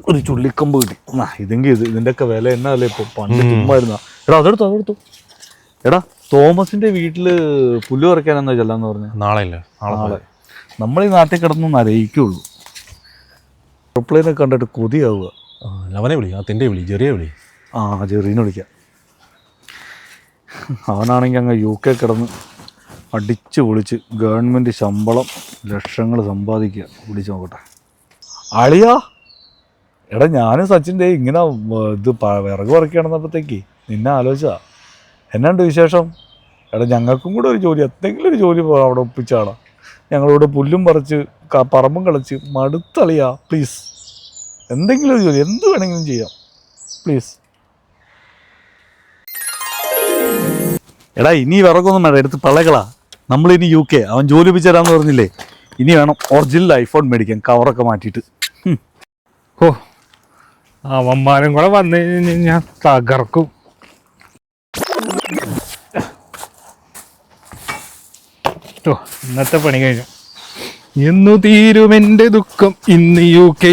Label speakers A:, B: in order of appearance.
A: ഒരു ചുള്ളിക്കമ്പ് കിട്ടി. ഇതെങ്കിൽ ഇതിൻ്റെയൊക്കെ വില എന്നല്ലേ ഇപ്പോൾ, പണ്ട് ചുമ്മായിരുന്ന. എടാ അതെടുത്തു. എടാ തോമസിന്റെ വീട്ടില് പുല്ല് പറിക്കാനെന്നാ ചെല്ലാന്ന് പറഞ്ഞു. നാളെ നമ്മളീ നാട്ടിൽ കിടന്നൊന്ന് അറിയിക്കുള്ളൂ. എയർപ്ലെയിനെ കണ്ടിട്ട് കൊതിയാവുക.
B: ലവനെ വിളി, അതിൻ്റെ വിളി, ചെറിയ വിളി.
A: ജെറീനെ വിളിക്കാം. അവനാണെങ്കിൽ അങ്ങ് UK കിടന്ന് അടിച്ച് പൊളിച്ച് ഗവൺമെൻറ് ശമ്പളം ലക്ഷങ്ങൾ സമ്പാദിക്കുക. വിളിച്ച് നോക്കട്ടെ. അളിയാ, എടാ ഞാനും സച്ചിൻ്റെ ഇങ്ങനെ ഇത് വിറക് പറിക്കുകയാണെന്നപ്പോഴത്തേക്ക് നിന്നെ ആലോചിച്ചാ. എന്നാണ്ട് വിശേഷം? എടാ ഞങ്ങൾക്കും കൂടെ ഒരു ജോലി, എന്തെങ്കിലും ഒരു ജോലി അവിടെ ഒപ്പിച്ചാടാ. ഞങ്ങളിവിടെ പുല്ലും പറിച്ച് പറമ്പും കളിച്ച് മടുത്തളിയാ. പ്ലീസ് എന്തെങ്കിലും ഒരു ജോലി, എന്ത് വേണമെങ്കിലും ചെയ്യാം പ്ലീസ്. എടാ ഇനി വിറകൊന്നും വേണ്ട, എടുത്ത് പള്ളകളാ. നമ്മളിനി UK, അവൻ ജോലി ഒപ്പിച്ച് തരാമെന്ന് പറഞ്ഞില്ലേ. ഇനി വേണം ഒറിജിനൽ ഐഫോൺ മേടിക്കാൻ, കവറൊക്കെ മാറ്റിയിട്ട്.
C: അവന്മാരും കൂടെ വന്നു കഴിഞ്ഞ് ഞാൻ തകർക്കും. ഇന്നത്തെ പണി കഴിഞ്ഞു. എന്നു തീരുമെൻ്റെ ദുഃഖം ഇന്ന് UK